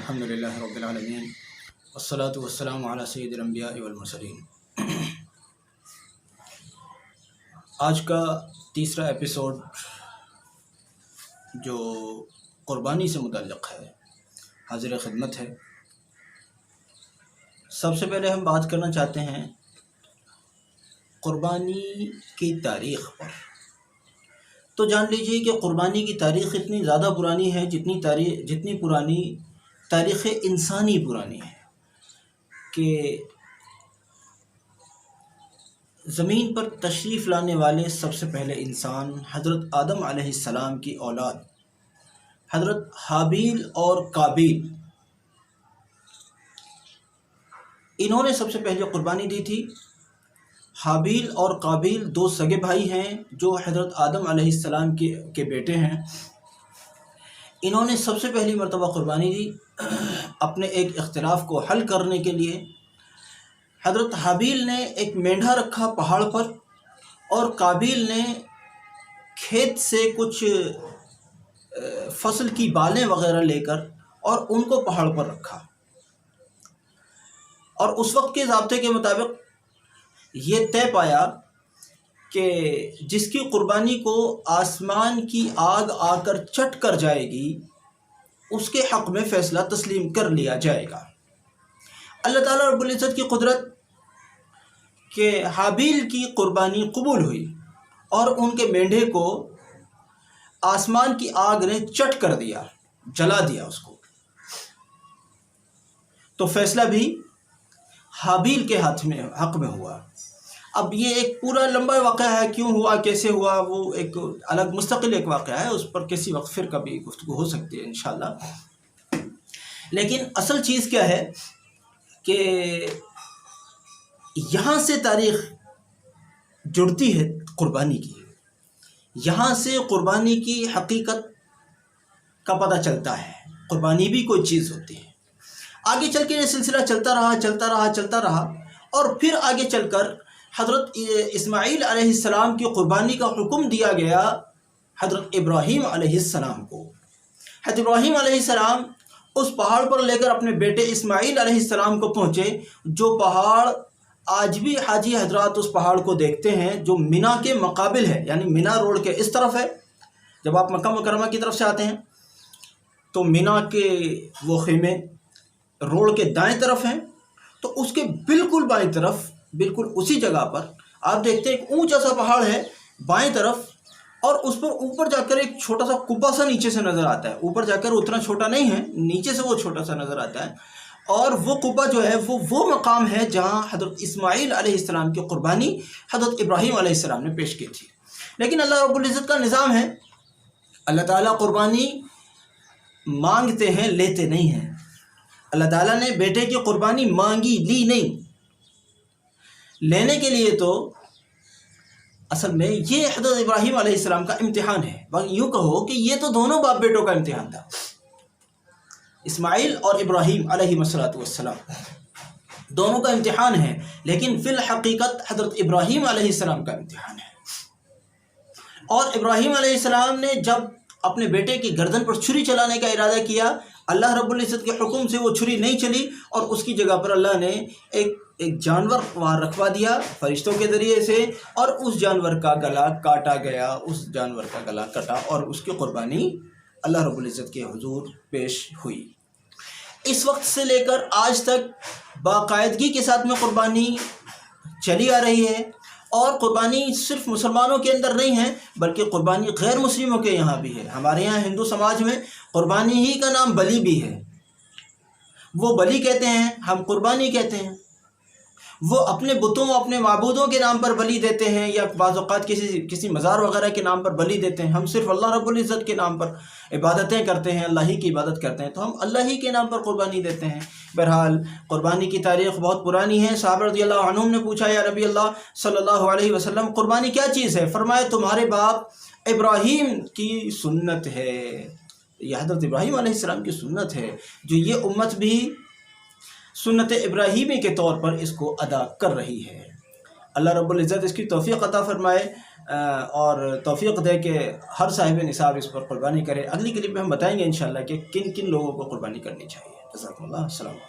الحمدللہ رب العالمین والصلاة والسلام علی سید الانبیاء والمرسلین۔ آج کا تیسرا ایپیسوڈ جو قربانی سے متعلق ہے حاضر خدمت ہے۔ سب سے پہلے ہم بات کرنا چاہتے ہیں قربانی کی تاریخ پر۔ تو جان لیجیے کہ قربانی کی تاریخ اتنی زیادہ پرانی ہے جتنی پرانی تاریخ انسانی پرانی ہے کہ زمین پر تشریف لانے والے سب سے پہلے انسان حضرت آدم علیہ السلام کی اولاد حضرت حابیل اور قابیل، انہوں نے سب سے پہلے قربانی دی تھی۔ حابیل اور قابیل دو سگے بھائی ہیں جو حضرت آدم علیہ السلام کے بیٹے ہیں۔ انہوں نے سب سے پہلی مرتبہ قربانی دی اپنے ایک اختلاف کو حل کرنے کے لیے۔ حضرت حابیل نے ایک مینڈھا رکھا پہاڑ پر، اور قابیل نے کھیت سے کچھ فصل کی بالیں وغیرہ لے کر اور ان کو پہاڑ پر رکھا، اور اس وقت کے ضابطے کے مطابق یہ طے پایا کہ جس کی قربانی کو آسمان کی آگ آ کر چٹ کر جائے گی اس کے حق میں فیصلہ تسلیم کر لیا جائے گا۔ اللہ تعالیٰ رب العزت کی قدرت کہ حابیل کی قربانی قبول ہوئی اور ان کے مینڈھے کو آسمان کی آگ نے چٹ کر دیا، جلا دیا اس کو، تو فیصلہ بھی حابیل کے حق میں ہوا۔ اب یہ ایک پورا لمبا واقعہ ہے، کیوں ہوا، کیسے ہوا، وہ ایک الگ مستقل ایک واقعہ ہے، اس پر کسی وقت پھر کبھی گفتگو ہو سکتی ہے انشاءاللہ۔ لیکن اصل چیز کیا ہے کہ یہاں سے تاریخ جڑتی ہے قربانی کی، یہاں سے قربانی کی حقیقت کا پتہ چلتا ہے۔ قربانی بھی کوئی چیز ہوتی ہے۔ آگے چل کے یہ سلسلہ چلتا رہا اور پھر آگے چل کر حضرت اسماعیل علیہ السلام کی قربانی کا حکم دیا گیا حضرت ابراہیم علیہ السلام کو۔ حضرت ابراہیم علیہ السلام اس پہاڑ پر لے کر اپنے بیٹے اسماعیل علیہ السلام کو پہنچے، جو پہاڑ آج بھی حاجی حضرات اس پہاڑ کو دیکھتے ہیں، جو مینا کے مقابل ہے، یعنی مینا روڈ کے اس طرف ہے۔ جب آپ مکہ مکرمہ کی طرف سے آتے ہیں تو مینا کے وہ خیمے روڈ کے دائیں طرف ہیں، تو اس کے بالکل بائیں طرف، بالکل اسی جگہ پر آپ دیکھتے ہیں ایک اونچا سا پہاڑ ہے بائیں طرف، اور اس پر اوپر جا کر ایک چھوٹا سا قبہ سا نیچے سے نظر آتا ہے۔ اوپر جا کر اتنا چھوٹا نہیں ہے، نیچے سے وہ چھوٹا سا نظر آتا ہے، اور وہ قبہ جو ہے وہ مقام ہے جہاں حضرت اسماعیل علیہ السلام کی قربانی حضرت ابراہیم علیہ السلام نے پیش کی تھی۔ لیکن اللہ رب العزت کا نظام ہے، اللہ تعالیٰ قربانی مانگتے ہیں، لیتے نہیں ہیں۔ اللہ تعالیٰ نے بیٹے کی قربانی مانگی، لی نہیں۔ لینے کے لیے تو اصل میں یہ حضرت ابراہیم علیہ السلام کا امتحان ہے، یوں کہو کہ یہ تو دونوں باپ بیٹوں کا امتحان تھا، اسماعیل اور ابراہیم علیہ السلام دونوں کا امتحان ہے، لیکن فی الحقیقت حضرت ابراہیم علیہ السلام کا امتحان ہے۔ اور ابراہیم علیہ السلام نے جب اپنے بیٹے کی گردن پر چھری چلانے کا ارادہ کیا، اللہ رب العزت کے حکم سے وہ چھری نہیں چلی، اور اس کی جگہ پر اللہ نے ایک جانور وہاں رکھوا دیا فرشتوں کے ذریعے سے، اور اس جانور کا گلا کاٹا گیا، اس جانور کا گلا کٹا، اور اس کی قربانی اللہ رب العزت کے حضور پیش ہوئی۔ اس وقت سے لے کر آج تک باقاعدگی کے ساتھ میں قربانی چلی آ رہی ہے، اور قربانی صرف مسلمانوں کے اندر نہیں ہے بلکہ قربانی غیر مسلموں کے یہاں بھی ہے۔ ہمارے یہاں ہندو سماج میں قربانی ہی کا نام بلی بھی ہے، وہ بلی کہتے ہیں، ہم قربانی کہتے ہیں۔ وہ اپنے بتوں، اپنے معبودوں کے نام پر بلی دیتے ہیں، یا بعض اوقات کسی مزار وغیرہ کے نام پر بلی دیتے ہیں۔ ہم صرف اللہ رب العزت کے نام پر عبادتیں کرتے ہیں، اللہ ہی کی عبادت کرتے ہیں، تو ہم اللہ ہی کے نام پر قربانی دیتے ہیں۔ بہرحال قربانی کی تاریخ بہت پرانی ہے۔ صحابہ رضی اللہ عنہم نے پوچھا، یا نبی اللہ صلی اللہ علیہ وسلم، قربانی کیا چیز ہے؟ فرمایا تمہارے باپ ابراہیم کی سنت ہے، یہ حضرت ابراہیم علیہ السلام کی سنت ہے، جو یہ امت بھی سنت ابراہیمی کے طور پر اس کو ادا کر رہی ہے۔ اللہ رب العزت اس کی توفیق عطا فرمائے اور توفیق دے کہ ہر صاحب نصاب اس پر قربانی کرے۔ اگلی کلپ میں ہم بتائیں گے انشاءاللہ کہ کن کن لوگوں کو قربانی کرنی چاہیے۔ جزاکم اللہ، السلام علیکم۔